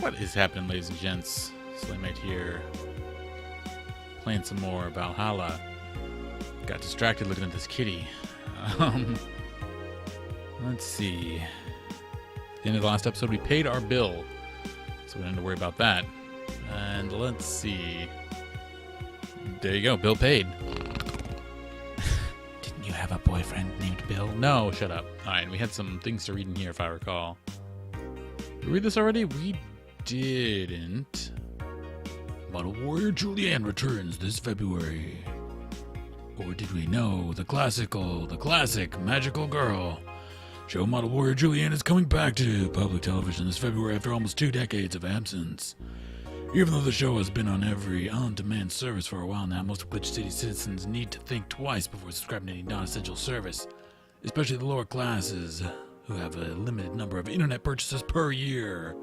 What is happening, ladies and gents? Slaymate here, playing some more Valhalla. Got distracted looking at this kitty. Let's see. At the end of the last episode, we paid our bill, so we don't have to worry about that. And let's see. There you go, bill paid. Didn't you have a boyfriend named Bill? No, shut up. Alright, we had some things to read in here, if I recall. Did we read this already? We didn't. Model Warrior Julianne returns this February. Or did we know the classic magical girl? Show Model Warrior Julianne is coming back to public television this February after almost 2 decades of absence. Even though the show has been on every on-demand service for a while now, most Glitch City citizens need to think twice before subscribing to any non-essential service, especially the lower classes, who have a limited number of internet purchases per year.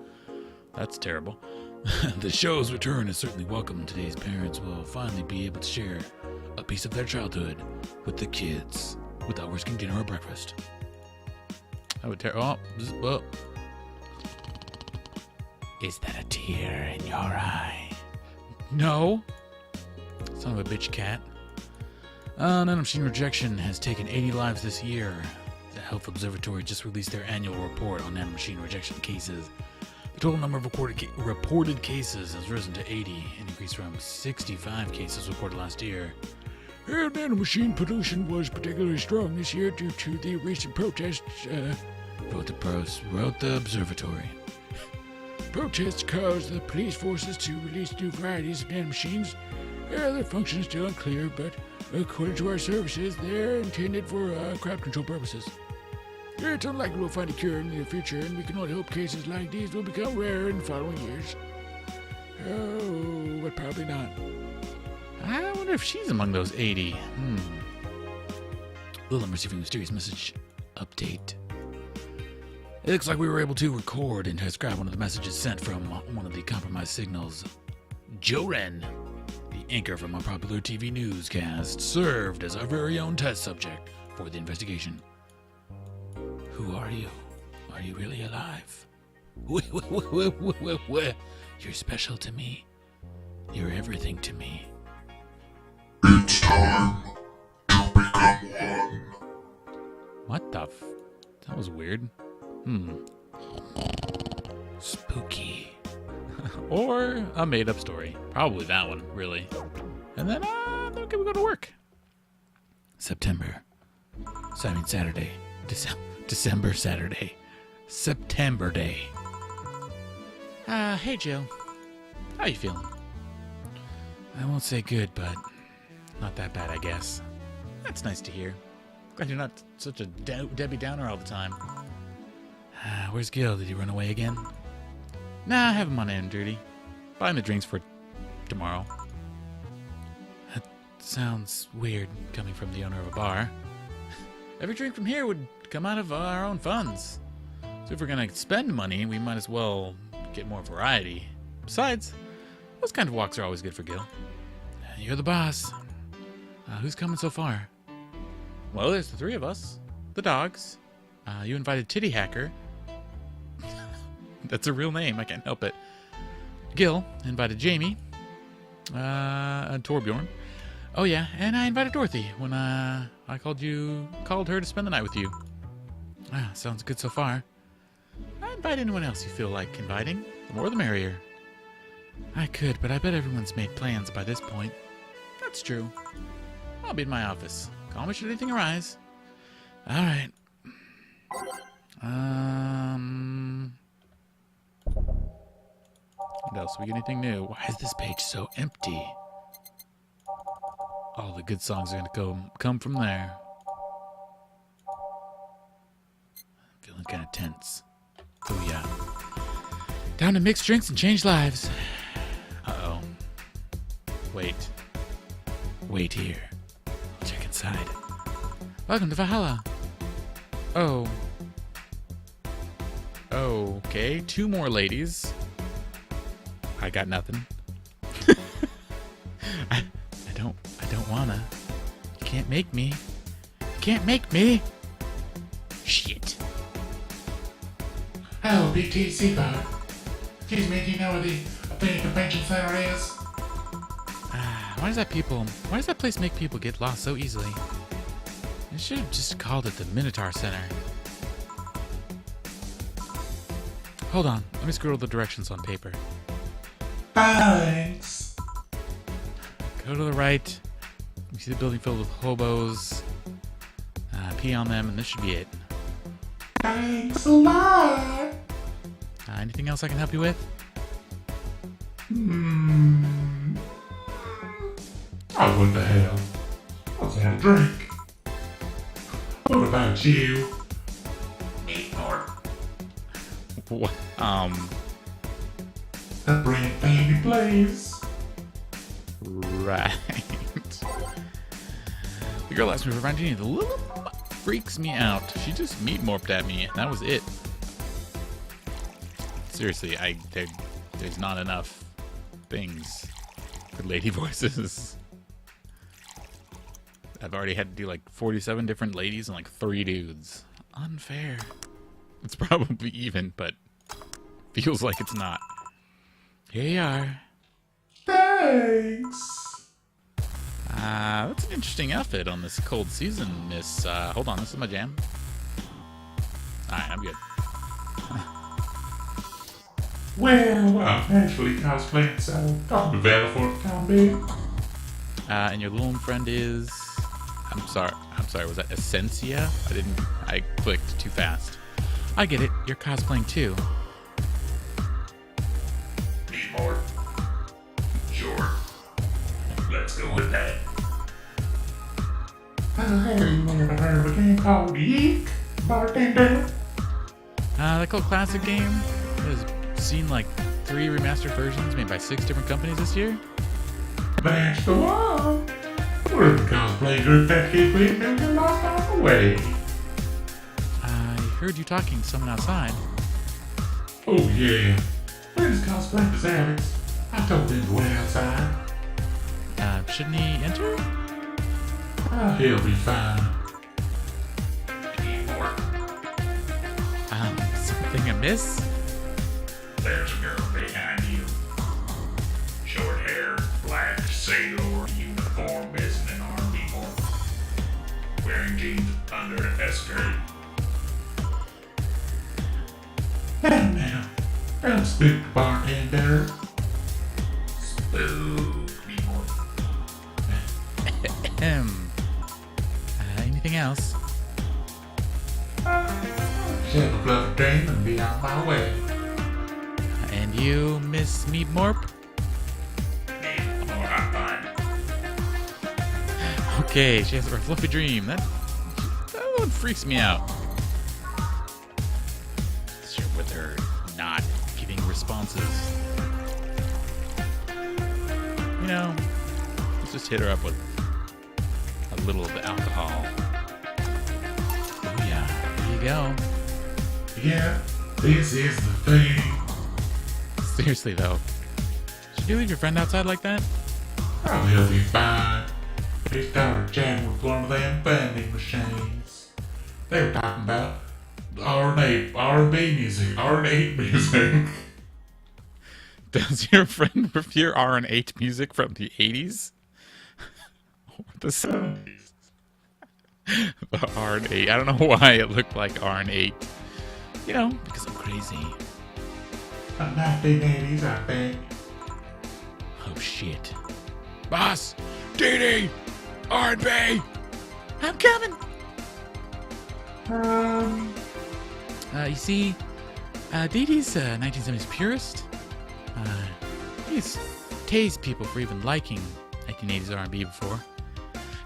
That's terrible. The show's return is certainly welcome. Today's parents will finally be able to share a piece of their childhood with the kids without risking dinner or breakfast. I would well. Is that a tear in your eye? No. Son of a bitch cat. Nanomachine rejection has taken 80 lives this year. The Health Observatory just released their annual report on nanomachine rejection cases. The total number of reported cases has risen to 80, an increase from 65 cases reported last year. Nanomachine pollution was particularly strong this year due to the recent protests, wrote the observatory. Protests caused the police forces to release new varieties of nanomachines. Their function is still unclear, but according to our services, they're intended for crowd control purposes. It's unlikely we'll find a cure in the near future, and we can only hope cases like these will become rarer in the following years. Oh, but probably not. I wonder if she's among those 80. Lil, I'm receiving a mysterious message. Update. It looks like we were able to record and transcribe one of the messages sent from one of the compromised signals. Joren, the anchor from a popular TV newscast, served as our very own test subject for the investigation. Who are you? Are you really alive? You're special to me. You're everything to me. It's time to become one. What the that was weird. Spooky. Or a made-up story. Probably that one, really. And then, okay, we go to work. September. So, I mean, Saturday. December Saturday. September Day. Hey, Jill. How you feeling? I won't say good, but not that bad, I guess. That's nice to hear. Glad you're not such a Debbie Downer all the time. Where's Gil? Did he run away again? Nah, I have him on end duty. Buying the drinks for tomorrow. That sounds weird coming from the owner of a bar. Every drink from here would come out of our own funds. So if we're gonna spend money, we might as well get more variety. Besides, those kind of walks are always good for Gil. You're the boss. Who's coming so far? Well, there's the 3 of us. The dogs. You invited Titty Hacker. That's a real name, I can't help it. Gil invited Jamie. And Torbjorn. Oh yeah, and I invited Dorothy when I called her to spend the night with you. Sounds good so far. I invite anyone else you feel like inviting. The more the merrier. I could, but I bet everyone's made plans by this point. That's true. I'll be in my office. Call me should anything arise. Alright. What else? We get anything new? Why is this page so empty? All the good songs are gonna come from there. I'm feeling kind of tense. Oh yeah. Down to mix drinks and change lives. Uh-oh. Wait here. I'll check inside. Welcome to Valhalla. Oh. Okay, 2 more ladies. I got nothing. I don't wanna. You can't make me. Shit. Oh, BTC bar. Excuse me, do you know where the VA convention center is? Why does that place make people get lost so easily? They should have just called it the Minotaur Center. Hold on, let me scroll the directions on paper. Thanks. Go to the right. You see the building filled with hobos. Pee on them, and this should be it. Thanks a lot. Anything else I can help you with? Oh, what the hell? I was gonna drink. What about you? Need more. What? A brand baby, please. Right. The girl asked me for Valentine. The little freaks me out. She just meat morphed at me, and that was it. Seriously, there's not enough things for lady voices. I've already had to do like 47 different ladies and like 3 dudes. Unfair. It's probably even, but feels like it's not. Here you are. Thanks. That's an interesting outfit on this cold season, Miss. Hold on, this is my jam. Alright, I'm good. Well, I'm actually cosplaying, so I'm available for the time being. And your little friend is... I'm sorry, was that Essentia? I clicked too fast. I get it, you're cosplaying too. Need more? Sure. Let's go with that. Have you ever heard of a game called Bartender? That cool classic game has seen like 3 remastered versions made by 6 different companies this year. That's the one. We're the cosplay group that keep leaving and lost on the way. I heard you talking to someone outside. Oh yeah. We're just cosplaying as addicts. I told him to wait outside. Shouldn't he enter? He'll be fine. Need more? Something amiss? There's a girl behind you. Short hair, black sailor uniform, missing an arm people. Wearing jeans under a skirt. Now, don't speak to bartender. Spook me more. Anything else? Have a fluffy dream and be on my way. And you, Miss Meat Morp? Need more hot fun. Okay, she has a fluffy dream. That one freaks me out. Sure, with her not giving responses. You know, let's just hit her up with a little of the alcohol. Oh yeah, there you go. Yeah, this is the thing. Seriously though, should you leave your friend outside like that? Oh, he'll be fine. He started chatting with one of them vending machines. They were talking about R&B music. Does your friend prefer R&8 music from the 80s? Or the 70s? The R&8. I don't know why it looked like R&8. You know, because I'm crazy. The 1980s, I think. Oh shit. Boss! DD! R&B! I'm coming! You see, DD's a 1970s purist. He's tased people for even liking 1980s R&B before.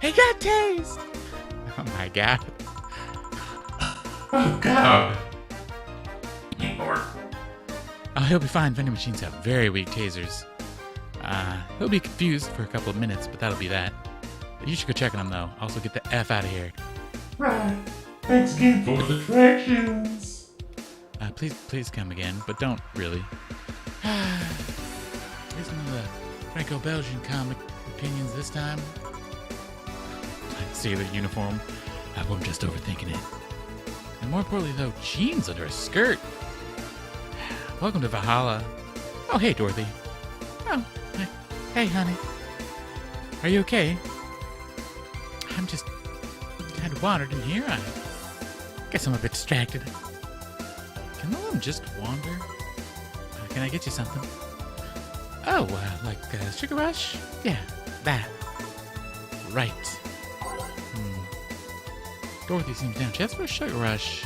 He got tased! Oh my god. Oh god. Need more? He'll be fine. Vending machines have very weak tasers. He'll be confused for a couple of minutes, but that'll be that. You should go check on him, though. Also, get the F out of here. Right. Thanks again for the directions. Please come again, but don't really. Isn't the Franco-Belgian comic opinions this time? Sailor uniform. I'm just overthinking it. And more importantly, though, jeans under a skirt. Welcome to Valhalla. Oh, hey, Dorothy. Oh, hi. Hey, honey. Are you okay? I'm just kind of wandered in here. I guess I'm a bit distracted. Can one of them just wander? Can I get you something? Oh, like Sugar Rush? Yeah, that. Right. Dorothy seems down. She asked for a Sugar Rush.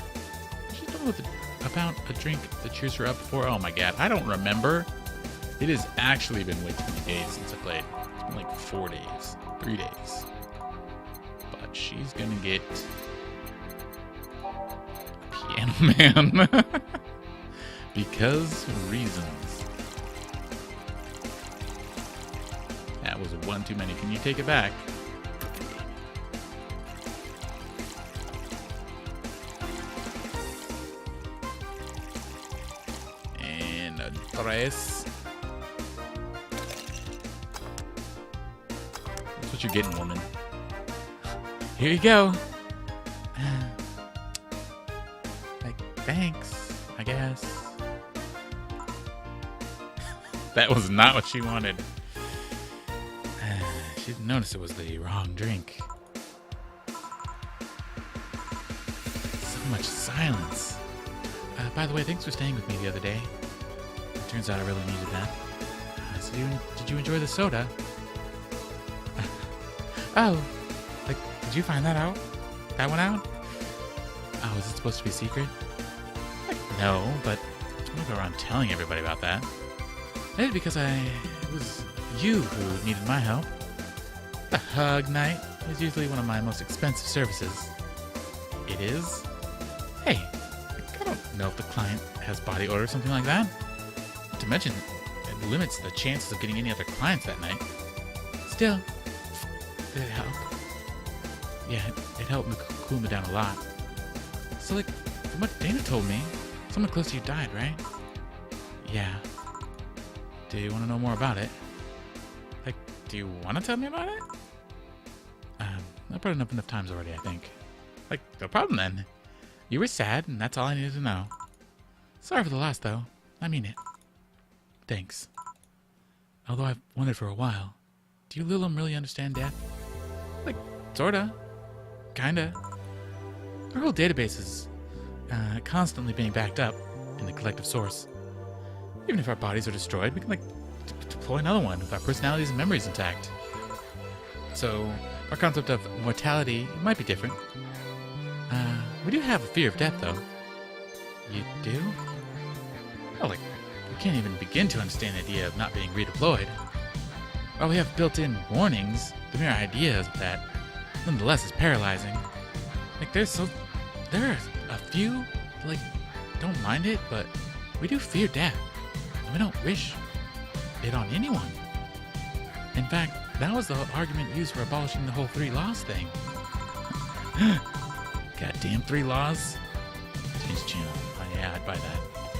She told me about a drink that cheers her up before. Oh my god, I don't remember. It has actually been way too many days since I played. It's been like 4 days. 3 days. But she's gonna get a Piano Man. Because reasons. That was one too many. Can you take it back? And a dress. That's what you're getting, woman. Here you go. Like, thanks, I guess. That was not what she wanted. She didn't notice it was the wrong drink. So much silence. By the way, thanks for staying with me the other day. It turns out I really needed that. So did you enjoy the soda? Oh, like, did you find that out? That one out? Oh, is it supposed to be a secret? Like, no, but I'm gonna go around telling everybody about that. Maybe because it was you who needed my help. The hug night is usually one of my most expensive services. It is? Hey, I don't know if the client has body odor or something like that. Not to mention, it limits the chances of getting any other clients that night. Still, did it help? Yeah, it helped me cool me down a lot. So, like, from what Dana told me, someone close to you died, right? Yeah. Do you want to know more about it? Like, do you want to tell me about it? I brought it up enough times already, I think. Like, no problem then. You were sad, and that's all I needed to know. Sorry for the loss, though. I mean it. Thanks. Although I've wondered for a while, do you Lilum really understand death? Like, sorta. Kinda. Our whole database is constantly being backed up in the collective source. Even if our bodies are destroyed, we can, like, deploy another one with our personalities and memories intact. So, our concept of mortality might be different. We do have a fear of death, though. You do? Oh, like, we can't even begin to understand the idea of not being redeployed. While we have built-in warnings, the mere idea of that, nonetheless, is paralyzing. Like, there are a few, like, don't mind it, but we do fear death. And we don't wish it on anyone. In fact, that was the argument used for abolishing the whole 3 laws thing. Goddamn 3 laws. Change the channel. Oh, yeah, I'd buy that.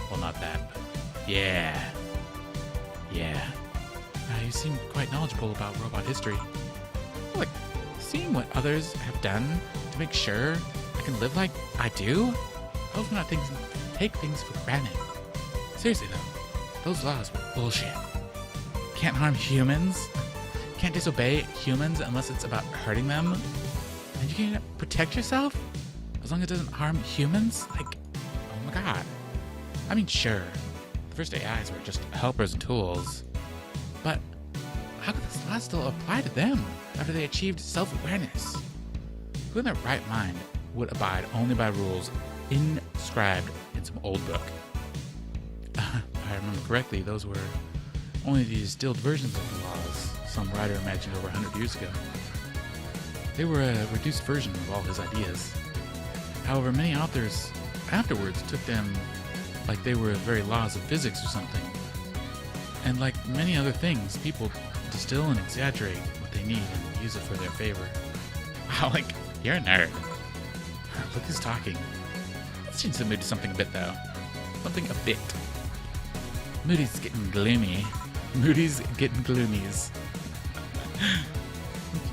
Well, not that, but yeah. Yeah. You seem quite knowledgeable about robot history. Like, seeing what others have done to make sure I can live like I do helps me not take things for granted. Seriously, though, those laws were bullshit. Can't harm humans. Can't disobey humans unless it's about hurting them. And you can protect yourself as long as it doesn't harm humans? Like, oh my god. I mean, sure, the first AIs were just helpers and tools. But how could this law still apply to them after they achieved self-awareness? Who in their right mind would abide only by rules inscribed in some old book? If I remember correctly, those were only the distilled versions of the laws some writer imagined over 100 years ago. They were a reduced version of all his ideas. However, many authors afterwards took them like they were the very laws of physics or something. And like many other things, people distill and exaggerate what they need and use it for their favor. Wow, like, you're a nerd. Look who's talking. Let's change the mood to something a bit, though. Something a bit. Moody's getting gloomy. Moody's getting gloomies.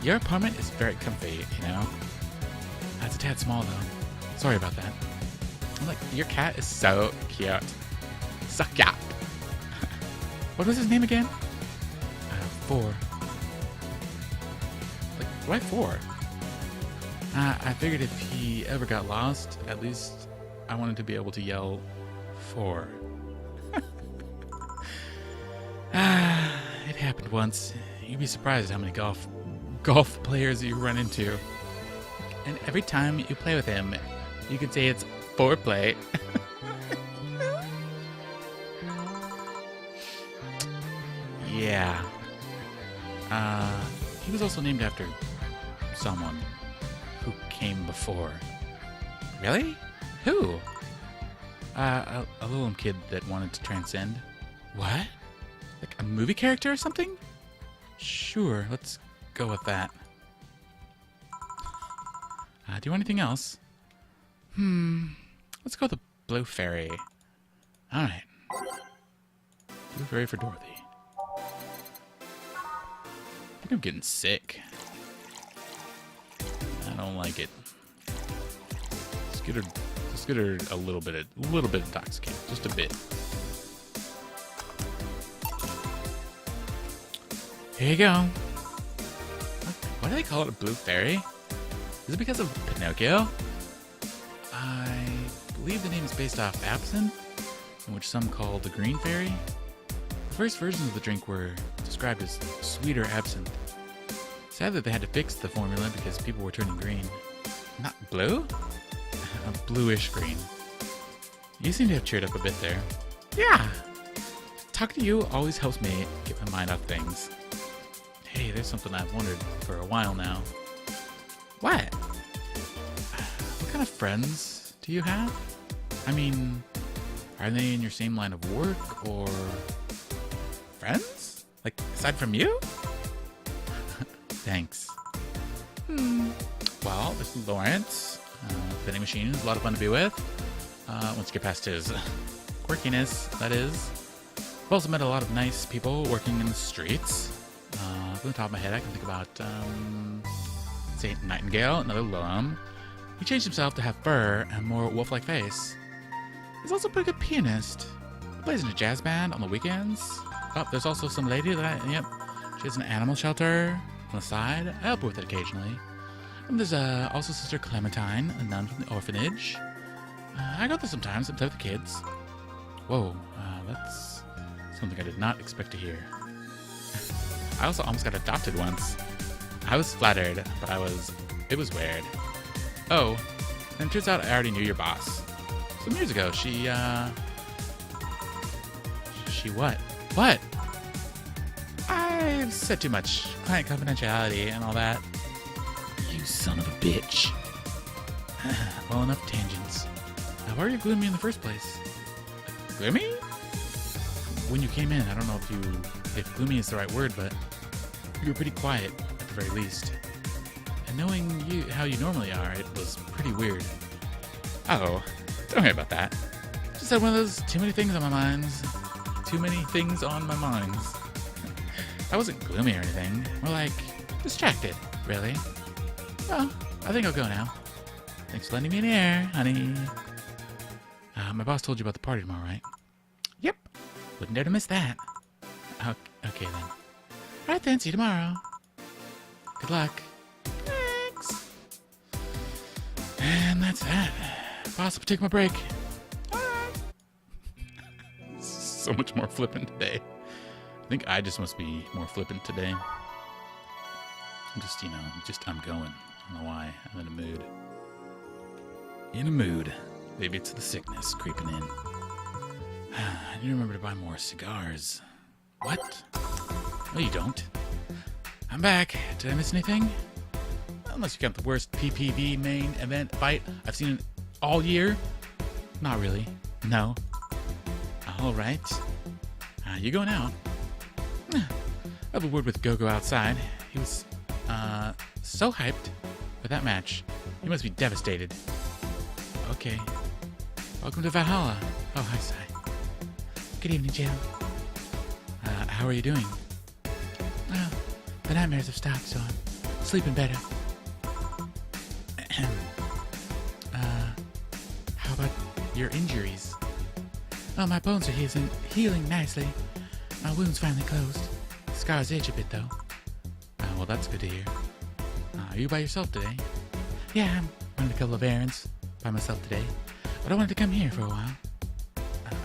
Your apartment is very comfy, you know? That's a tad small, though. Sorry about that. Like, your cat is so cute. So cute. What was his name again? 4. Like, why 4? I figured if he ever got lost, at least I wanted to be able to yell 4. It happened once. You'd be surprised how many golf players you run into. And every time you play with him, you can say it's foreplay. Yeah. He was also named after someone who came before. Really? Who? A little kid that wanted to transcend. What? Like a movie character or something? Sure, let's go with that. Do you want anything else? Let's go with the Blue Fairy. Alright. Blue Fairy for Dorothy. I think I'm getting sick. I don't like it. Let's get her a little bit intoxicated. Just a bit. Here you go. Why do they call it a Blue Fairy? Is it because of Pinocchio? I believe the name is based off absinthe, in which some call the Green Fairy. The first versions of the drink were described as sweeter absinthe. Sadly, they had to fix the formula because people were turning green. Not blue? A bluish green. You seem to have cheered up a bit there. Yeah! Talking to you always helps me get my mind off things. Hey, there's something I've wondered for a while now. What? What kind of friends do you have? I mean, are they in your same line of work, or friends? Like, aside from you? Thanks. Well, this is Lawrence. Vending machine is a lot of fun to be with. Once you get past his quirkiness, that is. I've also met a lot of nice people working in the streets. From the top of my head, I can think about, St. Nightingale, another Lum. He changed himself to have fur and a more wolf-like face. He's also a pretty good pianist. He plays in a jazz band on the weekends. Oh, there's also some lady that she has an animal shelter on the side. I help her with it occasionally. And there's also Sister Clementine, a nun from the orphanage. I go there sometimes and play with the kids. Whoa, that's something I did not expect to hear. I also almost got adopted once. I was flattered, but it was weird. Oh, and it turns out I already knew your boss. Some years ago, she what? What? I've said too much. Client confidentiality and all that. You son of a bitch. Well, enough tangents. Why are you gloomy in the first place? Gloomy? When you came in, I don't know if gloomy is the right word, but you were pretty quiet, at the very least. And knowing how you normally are, it was pretty weird. Oh, don't worry about that. Just had one of those too many things on my minds. Too many things on my minds. I wasn't gloomy or anything. More like distracted, really. Well, I think I'll go now. Thanks for lending me an ear, honey. My boss told you about the party tomorrow, right? Yep. Wouldn't dare to miss that. Okay then. Alright then, see you tomorrow. Good luck. Thanks. And that's that. Boss, I'll take my break. Alright. So much more flippant today. I think I just must be more flippant today. I'm just, I'm going. I don't know why. I'm in a mood. In a mood. Maybe it's the sickness creeping in. I need to remember to buy more cigars. What? No, you don't. I'm back. Did I miss anything? Unless you count the worst PPV main event fight I've seen all year. Not really. No. Alright. You going out? I have a word with Gogo outside. He was, so hyped for that match. He must be devastated. Okay. Welcome to Valhalla. Oh, hi, Sai. Good evening, Jill. How are you doing? Well, the nightmares have stopped, so I'm sleeping better. How about your injuries? Oh, my bones are healing nicely. My wound's finally closed. Scars itch a bit, though. Well, that's good to hear. Are you by yourself today? Yeah, I'm running a couple of errands by myself today, but I wanted to come here for a while.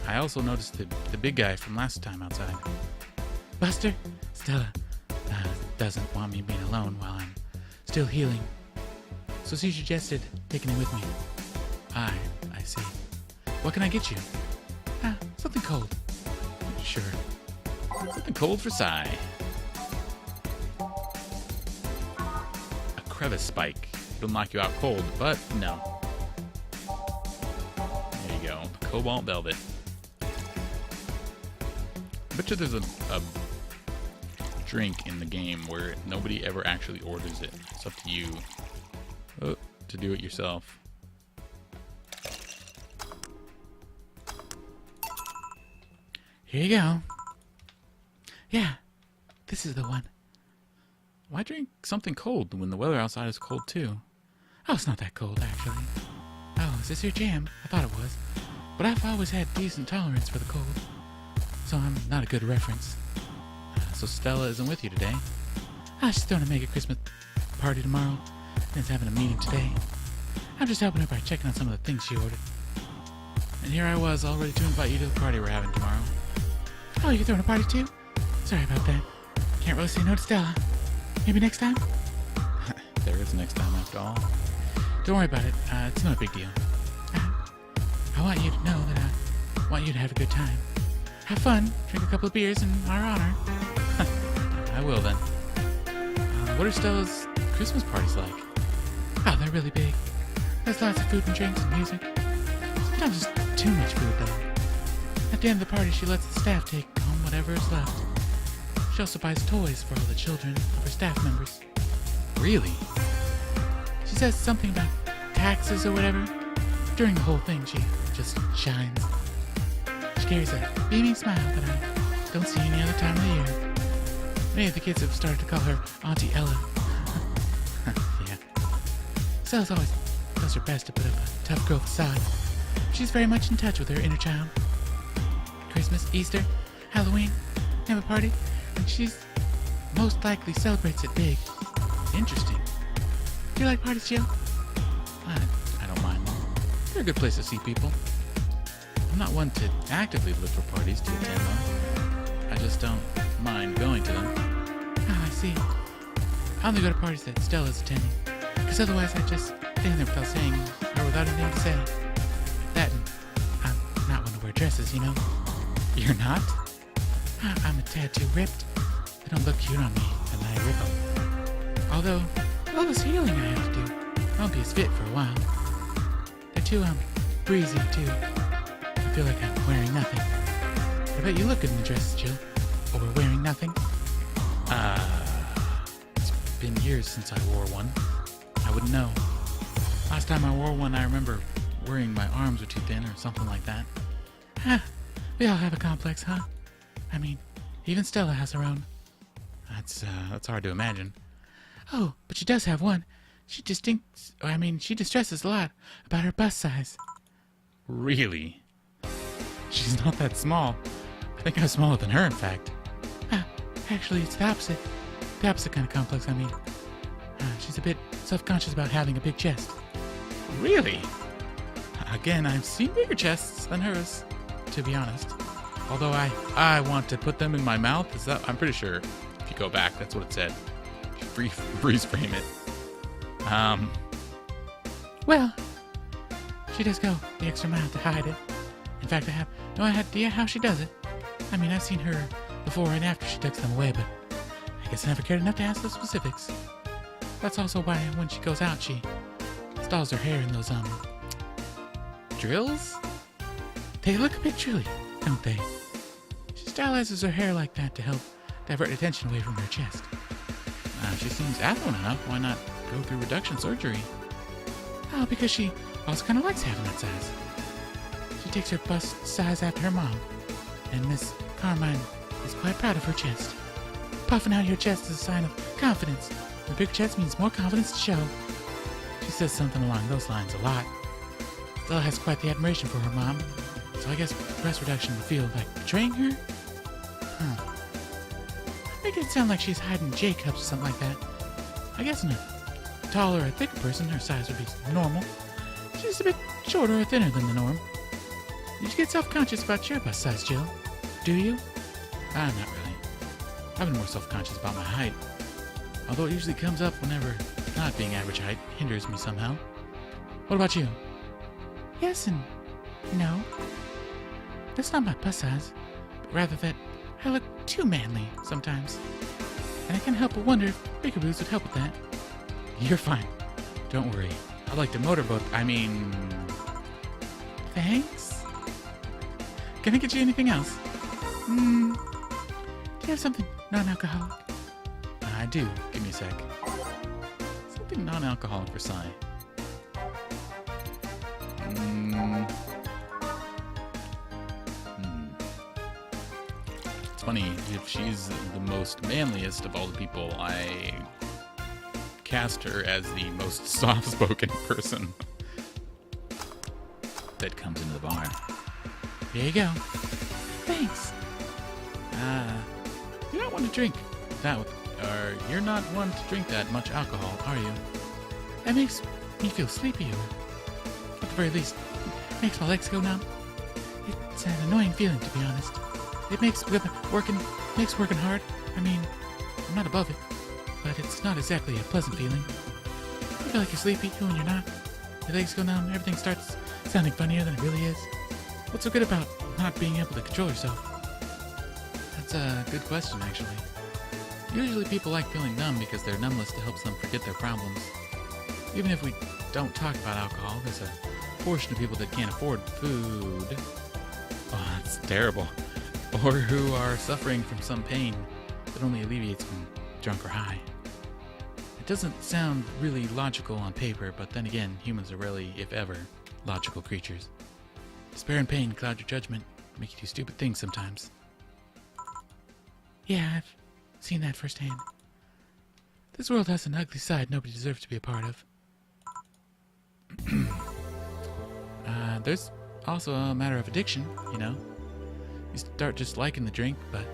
I also noticed the big guy from last time outside. Buster? Stella doesn't want me being alone while I'm still healing, so she suggested taking him with me. I see. What can I get you? Something cold. Sure. Something cold for Sai. A crevice spike. It'll knock you out cold, but no. There you go. Cobalt velvet. I bet you there's a drink in the game where nobody ever actually orders it. It's up to you to do it yourself. Here you go. Yeah, this is the one. Why drink something cold when the weather outside is cold too? Oh, it's not that cold, actually. Oh, is this your jam? I thought it was. But I've always had decent tolerance for the cold, so I'm not a good reference. So Stella isn't with you today? She's throwing a mega Christmas party tomorrow, and is having a meeting today. I'm just helping her by checking on some of the things she ordered. And here I was, all ready to invite you to the party we're having tomorrow. Oh, you're throwing a party too? Sorry about that. Can't really say no to Stella. Maybe next time? There is next time after all. Don't worry about it. It's not a big deal. I want you to know that I want you to have a good time. Have fun. Drink a couple of beers in our honor. I will then. What are Stella's Christmas parties like? Oh, they're really big. There's lots of food and drinks and music. Sometimes there's too much food though. At the end of the party, she lets the staff take home whatever is left. She also buys toys for all the children of her staff members. Really? She says something about taxes or whatever. During the whole thing, she just shines. She carries a beaming smile that I don't see any other time of the year. Many of the kids have started to call her Auntie Ella. Yeah. Stella's always does her best to put up a tough girl facade. She's very much in touch with her inner child. Christmas, Easter, Halloween, have a party, and she's most likely celebrates it big. Interesting. Do you like parties, Jill? I don't mind them. They're a good place to see people. I'm not one to actively look for parties to attend them. I just don't mind going to them. Oh, I see. I only go to parties that Stella's attending, because otherwise I just stand there without saying or without anything to say. That and I'm not one to wear dresses, you know? You're not? I'm a tad too ripped. They don't look cute on me, and I rip them. Although, all this healing I have to do, I won't be as fit for a while. They're too, breezy, too. I feel like I'm wearing nothing. I bet you look good in the dresses, Jill. Or wearing nothing. It's been years since I wore one. I wouldn't know. Last time I wore one, I remember worrying my arms were too thin or something like that. We all have a complex, huh? I mean, even Stella has her own. That's hard to imagine. Oh, but she does have one. She distresses a lot about her bust size. Really? She's not that small. I think I'm smaller than her, in fact. Actually, it's the opposite. The opposite kind of complex, I mean. She's a bit self-conscious about having a big chest. Really? Again, I've seen bigger chests than hers, to be honest. Although I want to put them in my mouth. I'm pretty sure if you go back, that's what it said. Freeze frame it. Well, she does go the extra mile to hide it. In fact, I have no idea how she does it. I mean, I've seen her before and after she tucks them away, but I guess I never cared enough to ask the specifics. That's also why when she goes out, she stalls her hair in those, drills? They look a bit drilly, don't they? She stylizes her hair like that to help divert attention away from her chest. She seems affluent enough, why not go through reduction surgery? Oh, because she also kind of likes having that size. She takes her bust size after her mom, and Miss Carmine is quite proud of her chest. Puffing out your chest is a sign of confidence. A big chest means more confidence to show. She says something along those lines a lot. Stella has quite the admiration for her mom, so I guess breast reduction would feel like betraying her? Huh. did sound like she's hiding J-cups or something like that. I guess in a taller or thicker person, her size would be normal. She's a bit shorter or thinner than the norm. Did you get self-conscious about your bust size, Jill? Do you? Not really. I've been more self-conscious about my height. Although it usually comes up whenever not being average height hinders me somehow. What about you? Yes and no. That's not my bust size, but rather that I look too manly sometimes. And I can't help but wonder if bigger boobs would help with that. You're fine. Don't worry. I like to motorboat. Thanks? Can I get you anything else? Do you have something non-alcoholic? I do. Give me a sec. Something non-alcoholic for Sai. It's funny, if she's the most manliest of all the people, I cast her as the most soft-spoken person that comes into the bar. Here you go. Thanks. You're not one to drink you're not one to drink that much alcohol, are you? That makes me feel sleepy, or at the very least, makes my legs go numb. It's an annoying feeling, to be honest. It makes working hard. I'm not above it, but it's not exactly a pleasant feeling. You feel like you're sleepy, even when you're not. Your legs go numb, everything starts sounding funnier than it really is. What's so good about not being able to control yourself? That's a good question, actually. Usually people like feeling numb because their numbness helps them forget their problems. Even if we don't talk about alcohol, there's a portion of people that can't afford food. Oh, that's terrible. Or who are suffering from some pain that only alleviates when drunk or high. It doesn't sound really logical on paper, but then again, humans are rarely, if ever, logical creatures. Despair and pain cloud your judgment, make you do stupid things sometimes. Yeah, I've seen that firsthand. This world has an ugly side nobody deserves to be a part of. There's also a matter of addiction, you know. You start just liking the drink, but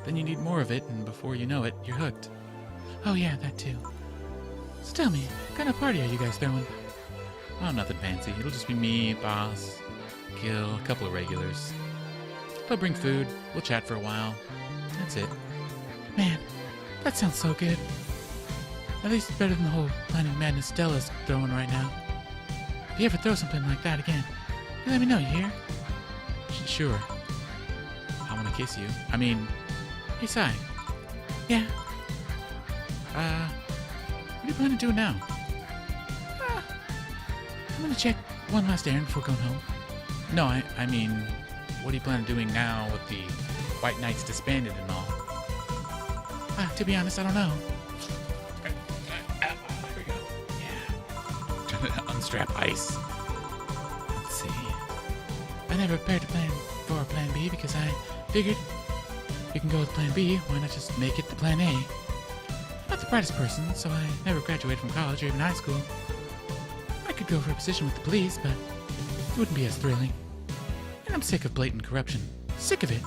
then you need more of it, and before you know it, you're hooked. Oh yeah, that too. So tell me, what kind of party are you guys throwing? Oh, nothing fancy. It'll just be me, Boss, Gil, a couple of regulars. They'll bring food, we'll chat for a while. That's it. Man, that sounds so good. At least better than the whole Planet Madness Stella's throwing right now. If you ever throw something like that again, you let me know, you hear? Sure. I want to kiss you. Hey, Sai. Yeah? What are you planning to do now? I'm gonna check one last errand before going home. No, I mean, what do you plan on doing now with the White Knights disbanded and all? To be honest, I don't know. There we go. Yeah. Trying to unstrap ice. Let's see. I never prepared to plan for Plan B because I figured you can go with Plan B, why not just make it to Plan A? Not the brightest person, so I never graduated from college or even high school. I could go for a position with the police, but it wouldn't be as thrilling. And I'm sick of blatant corruption. Sick of it.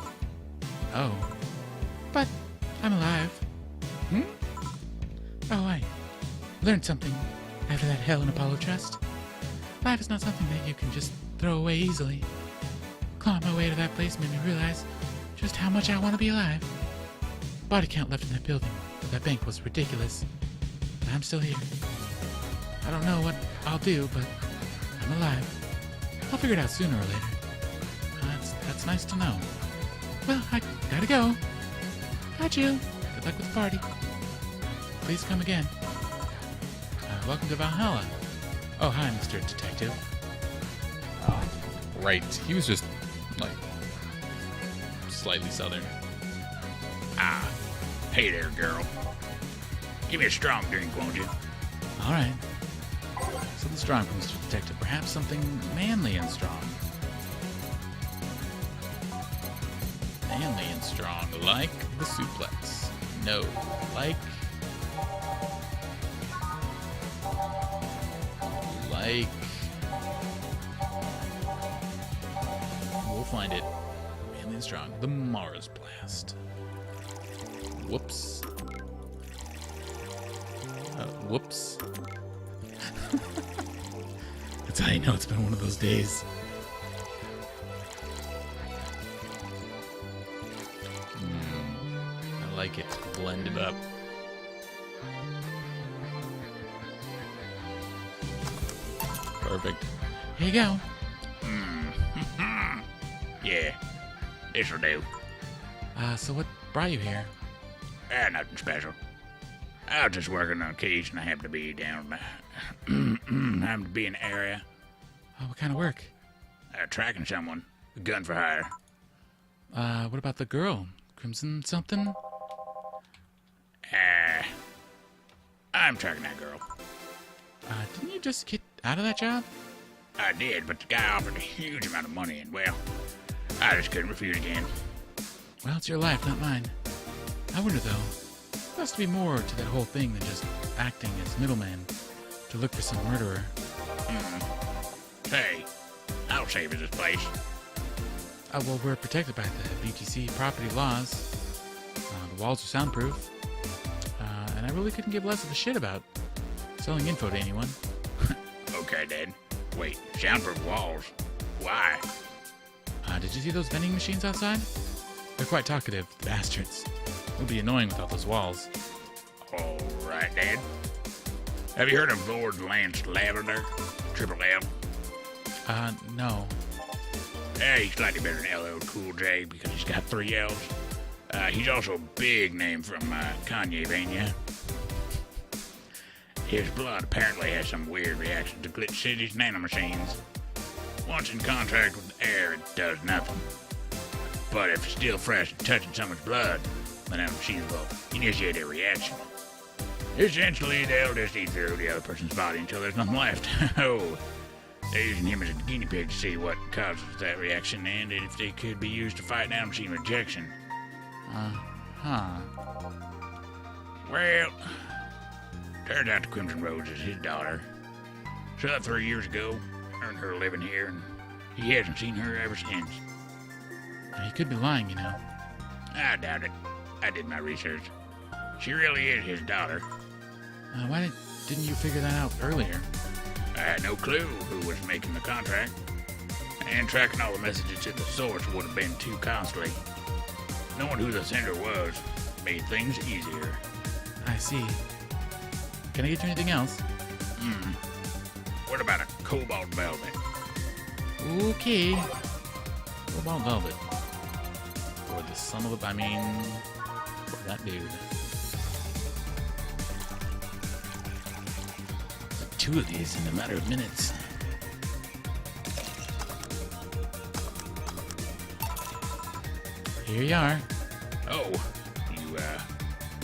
Oh. But I'm alive. Oh, I learned something after that Hell and Apollo trust. Life is not something that you can just throw away easily. Clawing my way to that place made me realize just how much I want to be alive. Body count left in that building, but that bank was ridiculous. But I'm still here. I don't know what I'll do, but I'm alive. I'll figure it out sooner or later. That's nice to know. Well, I gotta go. Bye, Jill. Good luck with the party. Please come again. Welcome to Valhalla. Oh, hi, Mr. Detective. Right. He was just, slightly southern. Hey there, girl. Give me a strong drink, won't you? All right. Something strong from Mr. Detective. Perhaps something manly and strong. Manly and strong, like the suplex. No, like... We'll find it. Manly and strong. The Mars Blast. Whoops. Whoops. That's how you know it's been one of those days. I like it. Blend it up. Perfect. Here you go. Yeah, this'll do. So what brought you here? Nothing special. I was just working on a case and I happened to be down, happened to be in the area, Oh, what kind of work? tracking someone, a gun for hire. What about the girl? Crimson something? I'm tracking that girl. Didn't you just get out of that job? I did, but the guy offered a huge amount of money and, well, I just couldn't refuse again. Well, it's your life, not mine. I wonder, though, there has to be more to that whole thing than just acting as middleman to look for some murderer. Hey, I'll save us this place. Well, we're protected by the BTC property laws. The walls are soundproof. And I really couldn't give less of a shit about selling info to anyone. Okay, Dad. Wait, soundproof walls? Why? Did you see those vending machines outside? They're quite talkative, the bastards. It would be annoying without those walls. All right, Dad. Have you heard of Lord Lance Lavender? Triple L? No. Yeah, he's slightly better than LL Cool J because he's got 3 L's. He's also a big name from Kanye Vania. His blood apparently has some weird reaction to Glitch City's nanomachines. Once in contact with the air, it does nothing. But if it's still fresh and touching someone's blood, the nanomachines will initiate a reaction. Essentially, they'll just eat through the other person's body until there's nothing left. Oh, they're using him as a guinea pig to see what causes that reaction and if they could be used to fight nanomachine rejection. Well, turns out the Crimson Rose is his daughter. Shot up 3 years ago, earned her a living here, and he hasn't seen her ever since. He could be lying, you know. I doubt it. I did my research. She really is his daughter. Why didn't you figure that out earlier? I had no clue who was making the contract, and tracking all the messages to the source would have been too costly. Knowing who the sender was made things easier. I see. Can I get you anything else? What about a cobalt velvet? Okay. Cobalt velvet. For the son of a... I mean... for that dude. 2 of these in a matter of minutes. Here you are. Oh,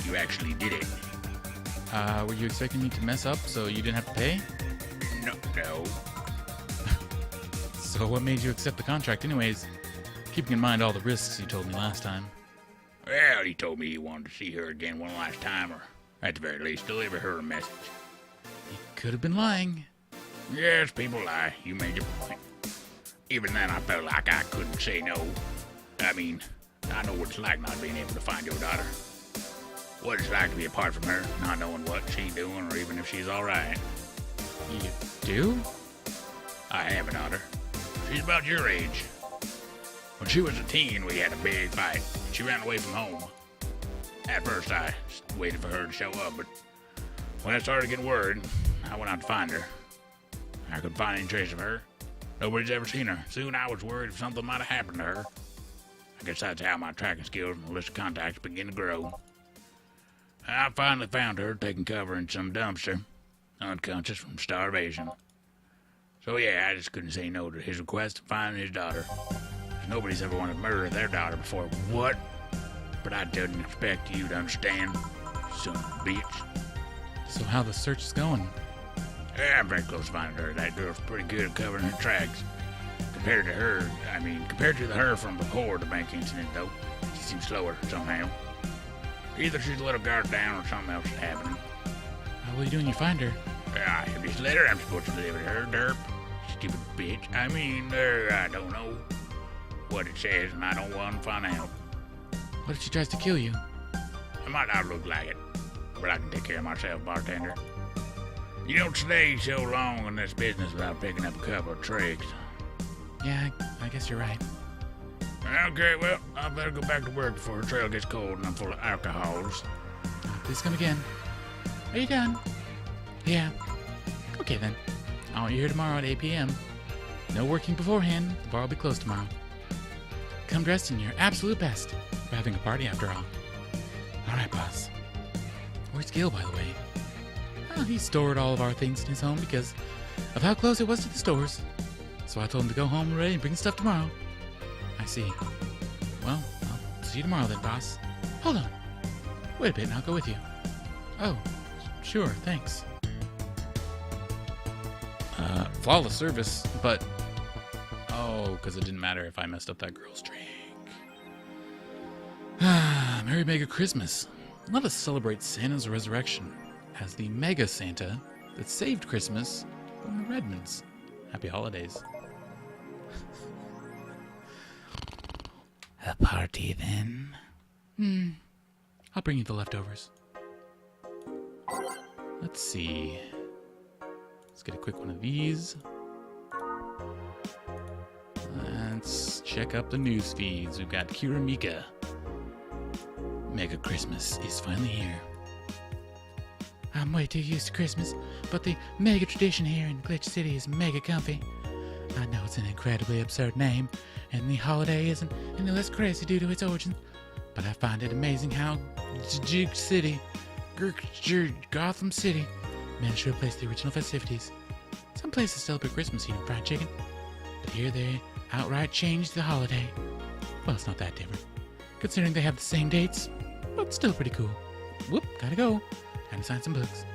you actually did it. Were you expecting me to mess up so you didn't have to pay? No. So what made you accept the contract anyways? Keeping in mind all the risks you told me last time. Well, he told me he wanted to see her again one last time, or at the very least, deliver her a message. You could have been lying. Yes, people lie. You made your point. Even then, I felt like I couldn't say no. I mean, I know what it's like not being able to find your daughter. What it's like to be apart from her, not knowing what she's doing or even if she's alright. You do? I have a daughter. She's about your age. When she was a teen, we had a big fight. She ran away from home. At first, I waited for her to show up, but when I started getting worried, I went out to find her. I couldn't find any trace of her. Nobody's ever seen her. Soon I was worried if something might have happened to her. I guess that's how my tracking skills and list of contacts began to grow. I finally found her taking cover in some dumpster, unconscious from starvation. So yeah, I just couldn't say no to his request to find his daughter. Nobody's ever wanted to murder their daughter before. What? But I didn't expect you to understand, son of a bitch. So how the search is going? Yeah, I'm very close to finding her. That girl's pretty good at covering her tracks. Compared to the her from before the bank incident, though, she seems slower somehow. Either she's a little guard down or something else is happening. How will you do when you find her? I have this letter I'm supposed to deliver to her, derp. Stupid bitch. I don't know what it says, and I don't want to find out. What if she tries to kill you? I might not look like it, but I can take care of myself, bartender. You don't stay so long in this business without picking up a couple of tricks. Yeah, I guess you're right. Okay, well, I better go back to work before the trail gets cold and I'm full of alcohols. Please come again. Are you done? Yeah. Okay then. I want you here tomorrow at 8 p.m. No working beforehand. The bar will be closed tomorrow. Come dressed in your absolute best. We're having a party after all. All right, boss. Where's Gil, by the way? Well, he stored all of our things in his home because of how close it was to the stores. So I told him to go home ready and bring stuff tomorrow. I see. Well, I'll see you tomorrow then, boss. Hold on. Wait a bit and I'll go with you. Oh, sure, thanks. Flawless service, but... Oh, because it didn't matter if I messed up that girl's drink. Merry Mega Christmas. Let us celebrate Santa's resurrection as the Mega Santa that saved Christmas from the Redmonds. Happy holidays. A party then? I'll bring you the leftovers. Let's see. Let's get a quick one of these. Let's check up the news feeds. We've got Kira Mika. Mega Christmas is finally here. I'm way too used to Christmas, but the mega tradition here in Glitch City is mega comfy. I know it's an incredibly absurd name, and the holiday isn't any less crazy due to its origin, but I find it amazing how Gotham City managed to replace the original festivities. Some places celebrate Christmas eating fried chicken, but here they outright changed the holiday. Well, it's not that different, considering they have the same dates, but still pretty cool. Whoop, gotta go. Time to sign some books.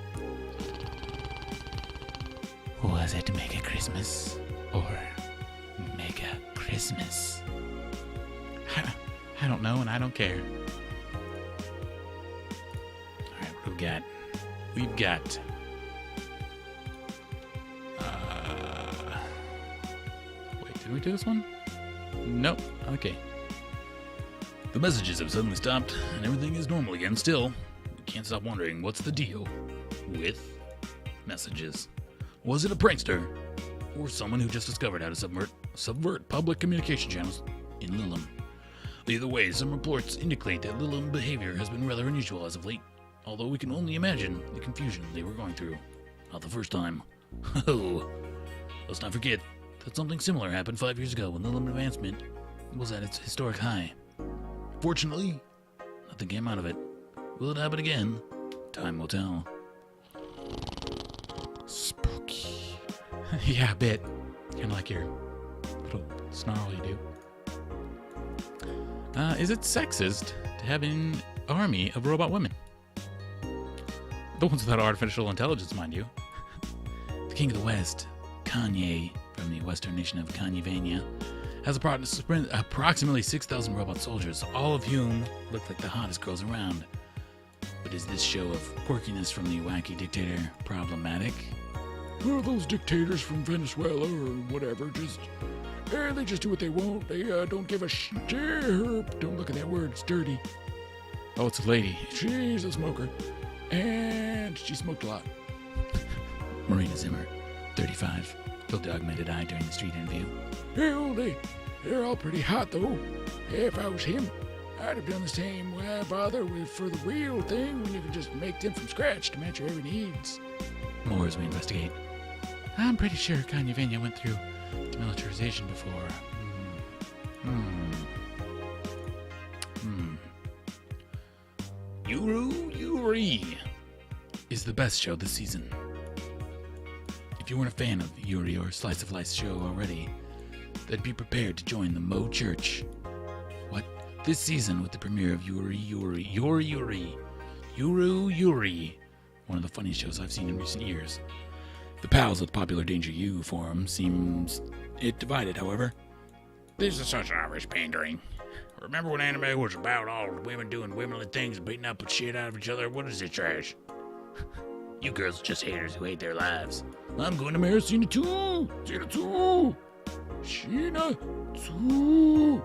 Was it Mega Christmas or Mega Christmas? I don't know, and I don't care. Alright, what do we got? We've got... Wait, did we do this one? Nope. Okay. The messages have suddenly stopped, and everything is normal again. Still, we can't stop wondering what's the deal with messages. Was it a prankster, or someone who just discovered how to subvert public communication channels in Lilum? Either way, some reports indicate that Lilum behavior has been rather unusual as of late, although we can only imagine the confusion they were going through. Not the first time. Oh, let's not forget that something similar happened 5 years ago when Lilum advancement was at its historic high. Fortunately, nothing came out of it. Will it happen again? Time will tell. Spooky. Yeah, a bit. Kind of like your little snarl you do. Is it sexist to have an army of robot women? The ones without artificial intelligence, mind you. The King of the West, Kanye, from the western nation of Kanyevania, has approximately 6,000 robot soldiers, all of whom look like the hottest girls around. But is this show of quirkiness from the wacky dictator problematic? Well, those dictators from Venezuela or whatever they just do what they want. They don't give a shit. Don't look at that word, it's dirty. Oh, it's a lady. She's a smoker. And she smoked a lot. Marina Zimmer, 35, told the augmented eye during the street interview. Hell, they're all pretty hot, though. If I was him, I'd have done the same. Why bother for the real thing when you can just make them from scratch to match your every needs? More as we investigate. I'm pretty sure Kanyevania went through demilitarization before. Yuri is the best show this season. If you weren't a fan of Yuri or Slice of Life show already, then be prepared to join the Mo Church. What? This season with the premiere of Yuri. One of the funniest shows I've seen in recent years. The pals of the Popular Danger U forum seems it divided, however. This is such Irish pandering. Remember when anime was about all the women doing womanly things and beating up the shit out of each other? What is this trash? You girls are just haters who hate their lives. I'm going to marry Cena too! Sheena too!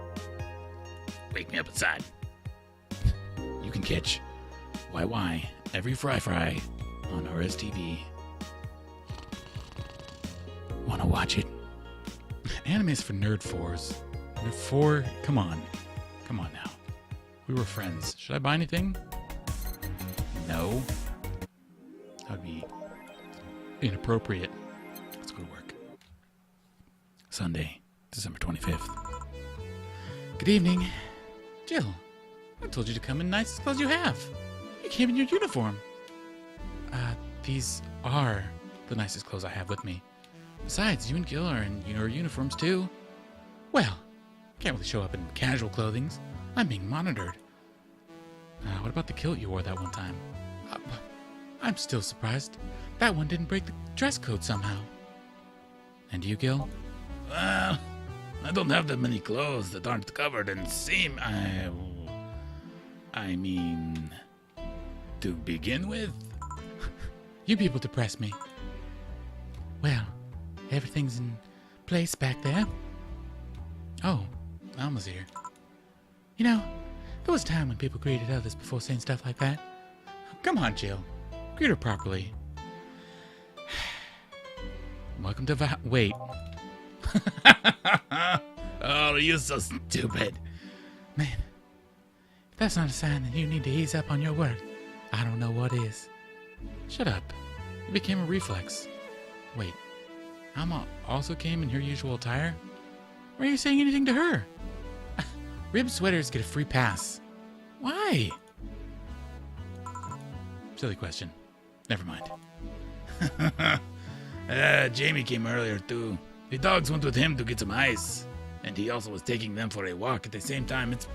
Wake me up inside. You can catch Why? Every fry on RSTV. Wanna watch it? Anime is for nerd fours. Nerd four? Come on now. We were friends. Should I buy anything? No. That would be inappropriate. Let's go to work. Sunday, December 25th. Good evening. Jill, I told you to come in nicest clothes you have. You came in your uniform. These are the nicest clothes I have with me. Besides, you and Gil are in your uniforms too. Well, can't really show up in casual clothing. I'm being monitored. What about the kilt you wore that one time? I'm still surprised. That one didn't break the dress code somehow. And you, Gil? Well, I don't have that many clothes that aren't covered in seam. I mean, to begin with. You people depress me. Well, everything's in place back there. Oh, Alma's here. You know, there was a time when people greeted others before saying stuff like that. Come on, Jill. Greet her properly. Welcome to Wait. Oh, you're so stupid. Man, if that's not a sign that you need to ease up on your work, I don't know what is. Shut up. It became a reflex. Wait, Alma also came in her usual attire? Why are you saying anything to her? Rib sweaters get a free pass. Why? Silly question. Never mind. Jamie came earlier too. The dogs went with him to get some ice. And he also was taking them for a walk at the same time. It's,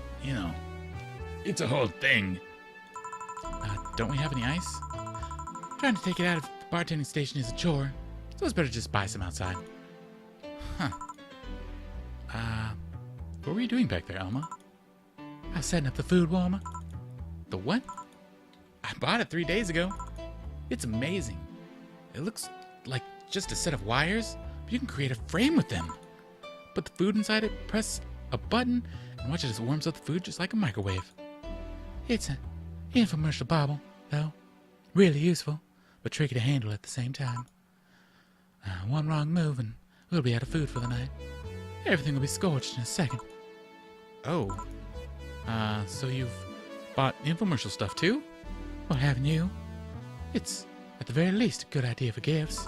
it's a whole thing. Don't we have any ice? Trying to take it out of the bartending station is a chore, so it's better just buy some outside. Huh. What were you doing back there, Alma? I was setting up the food warmer. The what? I bought it 3 days ago. It's amazing. It looks like just a set of wires, but you can create a frame with them. Put the food inside it, press a button, and watch it as it warms up the food just like a microwave. It's an infomercial bauble, though. Really useful, but tricky to handle at the same time. One wrong move and we'll be out of food for the night. Everything will be scorched in a second. Oh. So you've bought infomercial stuff too? Well, haven't you? It's, at the very least, a good idea for gifts.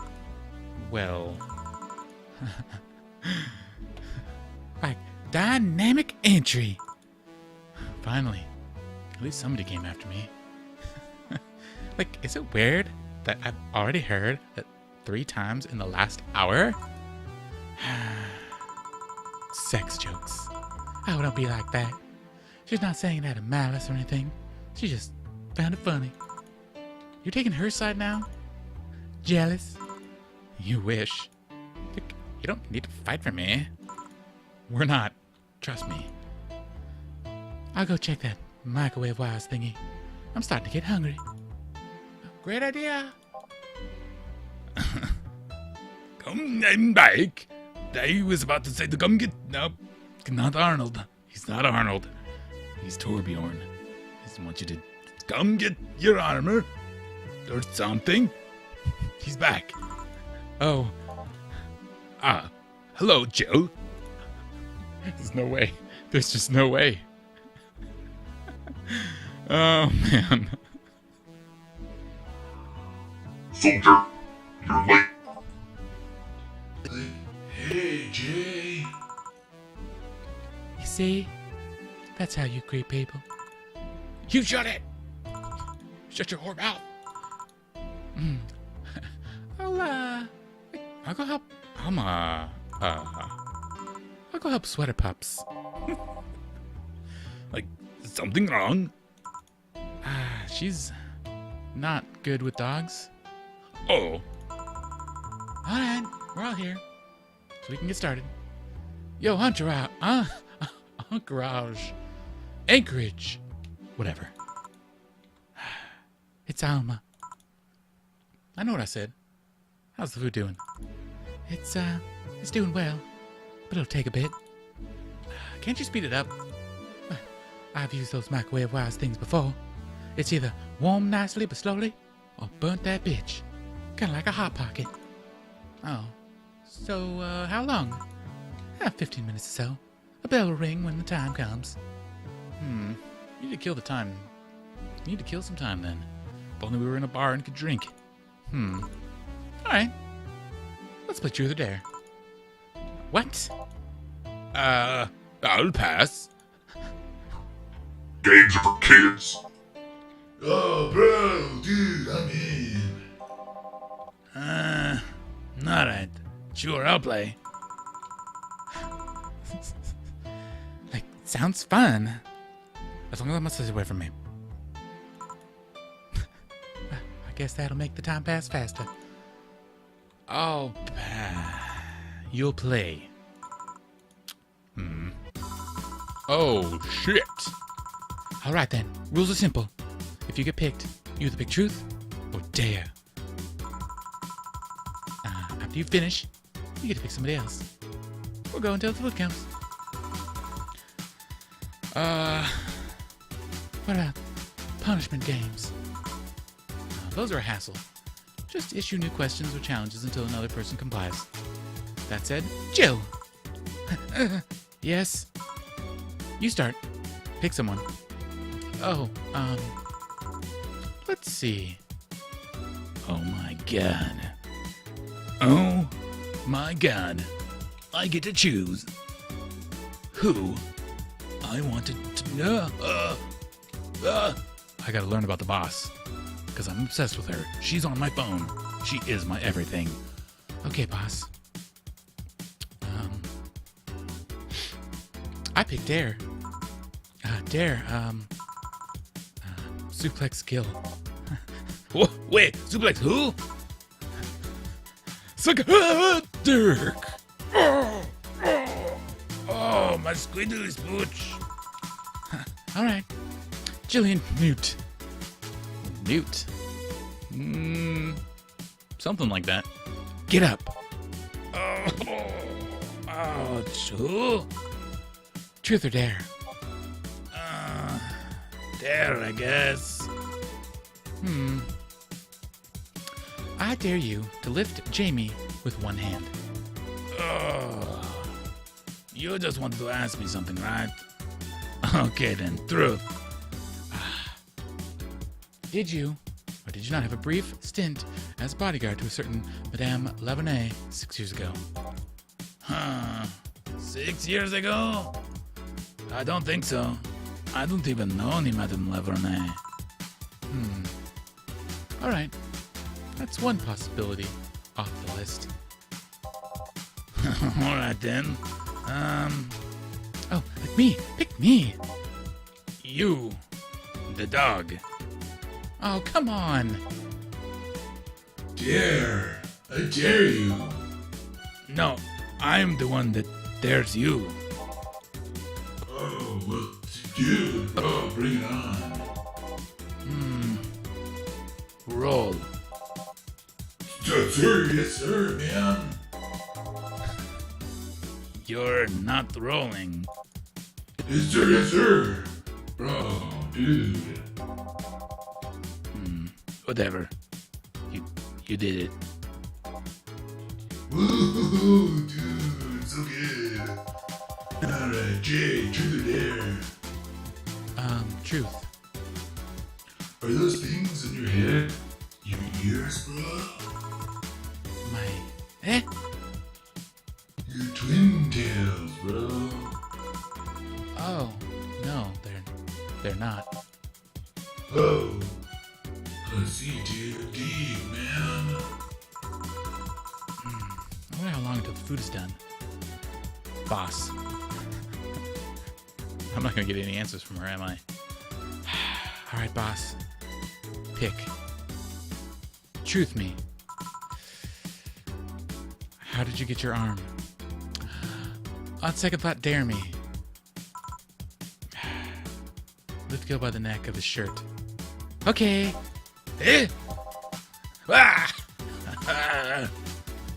Well... like, dynamic entry! Finally. At least somebody came after me. Like, is it weird that I've already heard that 3 times in the last hour? Sex jokes. Oh, don't be like that. She's not saying that in malice or anything. She just found it funny. You're taking her side now? Jealous? You wish. You don't need to fight for me. We're not. Trust me. I'll go check that microwave wires thingy. I'm starting to get hungry. Great idea. Come back. I was about to say to come get... No, not Arnold. He's not Arnold. He's Torbjorn. I just want you to come get your armor. Or something. He's back. Oh. Hello, Jill. There's no way. There's just no way. Oh, man. Soldier, you're late. Hey, Jay. You see? That's how you greet people. You shut it. Shut your whore mouth. I'll go help. I'll go help Sweater Pups. Like, something wrong? She's not good with dogs. Oh. Alright, we're all here. So we can get started. Yo, Entourage. Anchorage. Whatever. It's Alma. I know what I said. How's the food doing? It's doing well, but it'll take a bit. Can't you speed it up? I've used those microwave wires things before. It's either warm nicely but slowly, or burnt that bitch. Kinda like a Hot Pocket. Oh, so, how long? 15 minutes or so. A bell will ring when the time comes. You need to kill the time. You need to kill some time then. If only we were in a bar and could drink. Alright. Let's play Truth or Dare. What? I'll pass. Games are for kids. Oh, bro, dude, I'm in. Alright. Sure, I'll play. Like, sounds fun. As long as I'm not away from me. I guess that'll make the time pass faster. I'll You'll play. Oh, shit. Alright then, rules are simple. If you get picked, you either pick Truth or Dare. After you finish, you get to pick somebody else. We'll go until the foot counts. What about punishment games? Those are a hassle. Just issue new questions or challenges until another person complies. That said, Jill! Yes? You start. Pick someone. Oh, let's see. Oh my god. Oh my god. I get to choose who I wanted to. I gotta learn about the boss. Because I'm obsessed with her. She's on my phone. She is my everything. Okay, boss. I picked Dare. Dare, suplex kill. Wait, suplex who? Dirk. Oh, my squiddly spooch. Alright. Jillian, mute. Mute. Something like that. Get up. Who? Truth or Dare? Dare, I guess. I dare you to lift Jamie with one hand. You just wanted to ask me something, right? Okay then, truth. Did you, or did you not have a brief stint as bodyguard to a certain Madame Lavernay 6 years ago? 6 years ago? I don't think so. I don't even know any Madame Lavernay. Alright. That's one possibility off the list. Alright then. Oh, pick me! Pick me! You. The dog. Oh, come on! Dare. I dare you. No, I'm the one that dares you. Oh, well, dude, bro, bring it on. Roll. Yes, sir, man. You're not rolling. Yes, sir. Bro, dude. Whatever. You did it. Woo, dude, so good. Alright, Jay, truth or dare? Truth. Are those things in your head your ears, bro? My... Your twin tails, bro. Oh, no, they're not. Oh. I see, dude. Deep, man. I wonder how long until the food is done. Boss. I'm not gonna get any answers from her, am I? Alright, boss. Pick. Truth me. How did you get your arm? On second thought, dare me. Lift Gil by the neck of his shirt. Okay. Eh? Ah!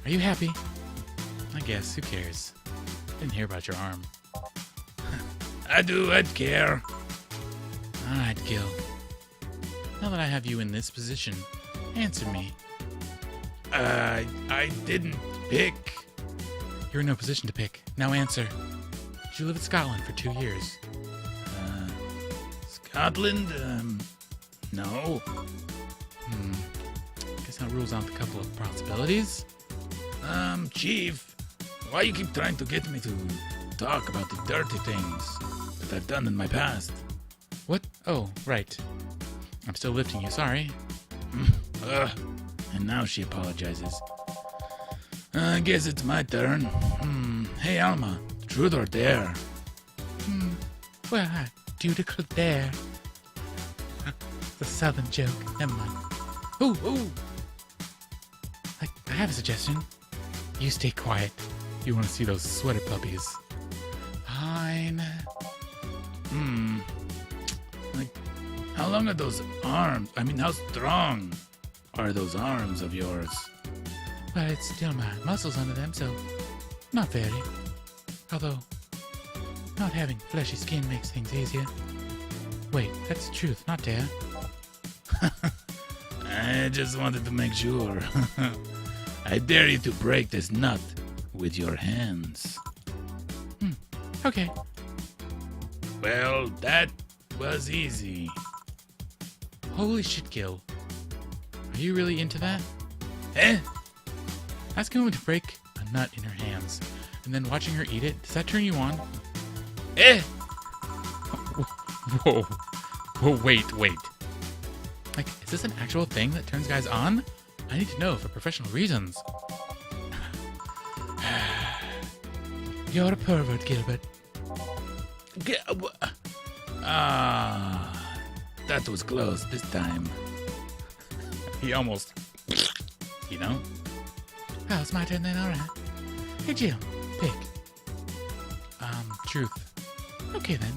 Are you happy? I guess. Who cares? Didn't hear about your arm. I'd care. Alright, Gil. Now that I have you in this position, answer me. I didn't pick. You're in no position to pick. Now answer. Did you live in Scotland for 2 years? Scotland? No. Guess that rules out a couple of possibilities. Chief, why you keep trying to get me to talk about the dirty things that I've done in my past? What? Oh, right. I'm still lifting you, sorry. And now she apologizes. I guess it's my turn. Hey, Alma, truth or dare? Well, I do declare. The southern joke. Never mind. Ooh. I have a suggestion. You stay quiet. You want to see those sweater puppies. Fine. Like, how long are those arms? I mean, how strong are those arms of yours? Well, it's still my muscles under them, so not very. Although, not having fleshy skin makes things easier. Wait, that's the truth, not dare. I just wanted to make sure. I dare you to break this nut with your hands. Okay. Well, that was easy. Holy shit, Gil. Are you really into that? Eh? Asking a woman to break a nut in her hands, and then watching her eat it, does that turn you on? Eh? Whoa. Wait. Like, is this an actual thing that turns guys on? I need to know for professional reasons. You're a pervert, Gilbert. That was close this time. He almost, you know? Oh, it's my turn then, alright. Hey, Jill, pick. Truth. Okay then.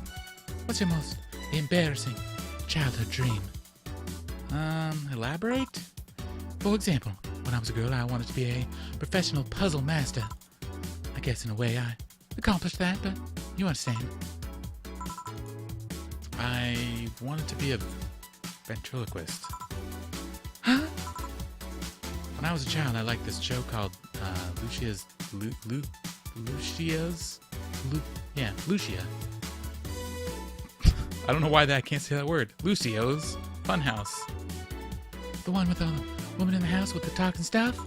What's your most embarrassing childhood dream? Elaborate? For example, when I was a girl, I wanted to be a professional puzzle master. I guess in a way I accomplished that, but you understand. I wanted to be a ventriloquist. Huh? When I was a child, I liked this show called Lucia. I don't know why I can't say that word. Lucio's Funhouse. The one with the woman in the house with the talking stuff?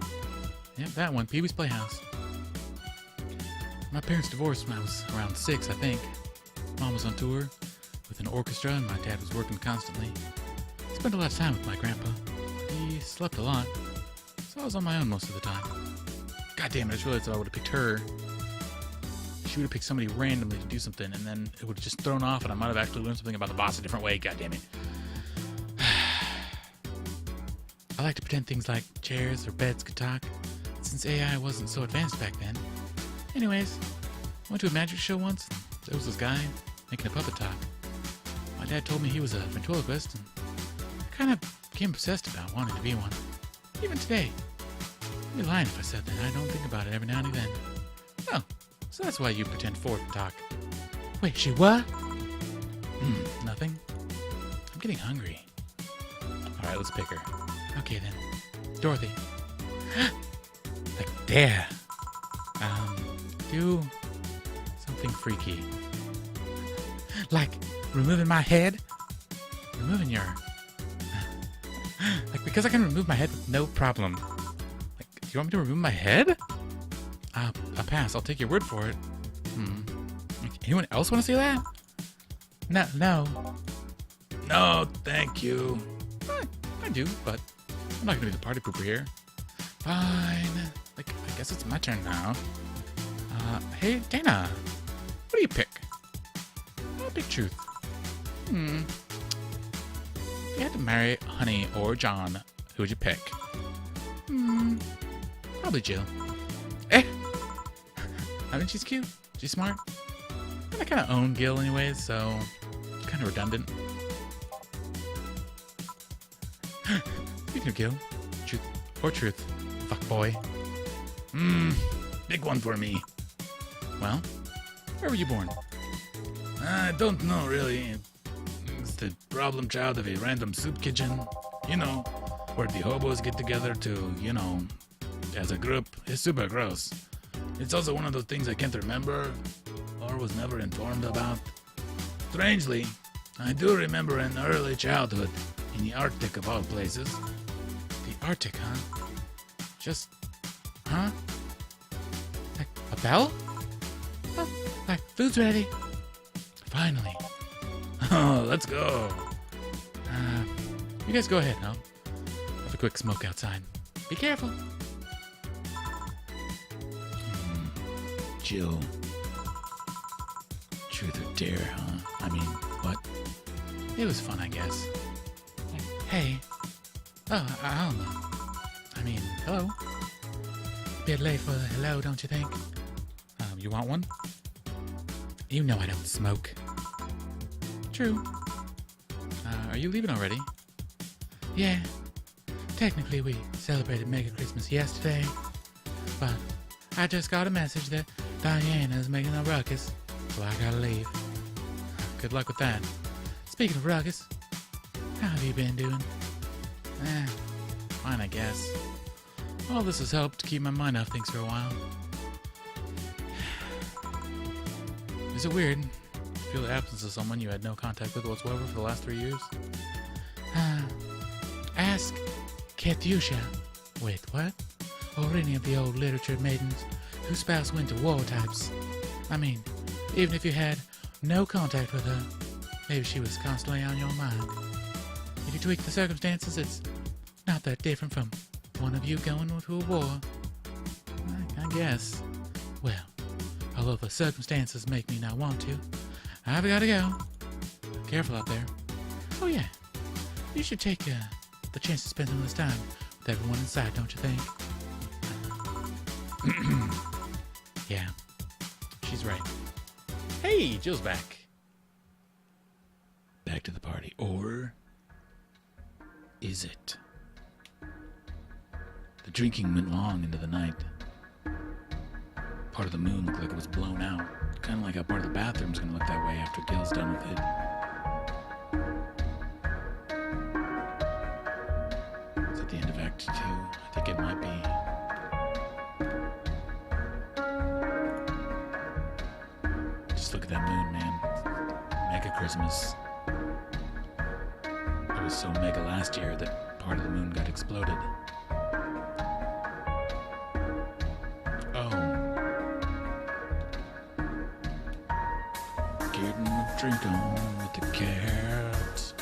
Yep, that one. Pee-wee's Playhouse. My parents divorced when I was around 6, I think. Mom was on tour with an orchestra and my dad was working constantly. I spent a lot of time with my grandpa. He slept a lot, so I was on my own most of the time. God damn it, I just realized that I would have picked her. She would have picked somebody randomly to do something, and then it would have just thrown off, and I might have actually learned something about the boss a different way. God damn it. I like to pretend things like chairs or beds could talk, since AI wasn't so advanced back then. Anyways, I went to a magic show once, and there was this guy making a puppet talk. My dad told me he was a ventriloquist, and I kind of became obsessed about wanting to be one. Even today. I'd be lying if I said that. I don't think about it every now and then. Oh, so that's why you pretend Ford can talk. Wait, she what? Nothing. I'm getting hungry. Alright, let's pick her. Okay then. Dorothy. Like, dare. Do something freaky. Like, removing my head? Removing your... Like, because I can remove my head with no problem. Like, do you want me to remove my head? I'll pass. I'll take your word for it. Like, anyone else want to see that? No. No, thank you. I do, but I'm not going to be the party pooper here. Fine. Like, I guess it's my turn now. Hey, Dana. What do you pick? I'll pick truth. If you had to marry Honey or John, who would you pick? Probably Jill. I mean, she's cute. She's smart. And I kind of own Gil anyways, so it's kind of redundant. Speaking of Gil, truth or truth, fuck boy. Big one for me. Well, where were you born? I don't know, really. just a problem child of a random soup kitchen, you know, where the hobos get together to, you know, as a group. It's super gross. It's also one of those things I can't remember or was never informed about. Strangely, I do remember an early childhood in the Arctic of all places. The Arctic, huh? Just, huh? Like a bell? Oh, like, food's ready. Finally. Oh, let's go. You guys go ahead, I'll have a quick smoke outside. Be careful. Jill. Truth or dare, huh? I mean, what? It was fun, I guess. Like, hey. Oh, I don't know. I mean, hello. Bit late for the hello, don't you think? You want one? You know I don't smoke. True. Are you leaving already? Yeah. Technically, we celebrated Mega Christmas yesterday, but I just got a message that Diana's making a ruckus, so I gotta leave. Good luck with that. Speaking of ruckus, how have you been doing? Fine, I guess. All this has helped keep my mind off things for a while. Is it weird to feel the absence of someone you had no contact with whatsoever for the last 3 years? Ask Katyusha. Wait, what? Or any of the old literature maidens whose spouse went to war types. I mean, even if you had no contact with her, maybe she was constantly on your mind. If you tweak the circumstances, it's not that different from one of you going to a war. I guess. Well, although the circumstances make me not want to, I've got to go. Careful out there. Oh yeah, you should take the chance to spend some of this time with everyone inside, don't you think? Yeah, she's right. Hey, Jill's back. Back to the party. Or is it? The drinking went long into the night. Part of the moon looked like it was blown out. Kind of like how part of the bathroom's gonna look that way after Gil's done with it. It's at the end of Act 2. I think it might be. Just look at that moon, man. Mega Christmas. It was so mega last year that part of the moon got exploded. Getting a drink on with the cat.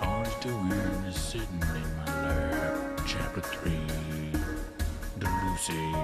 All he's doing is sitting in my lap. Chapter 3. The Lucy.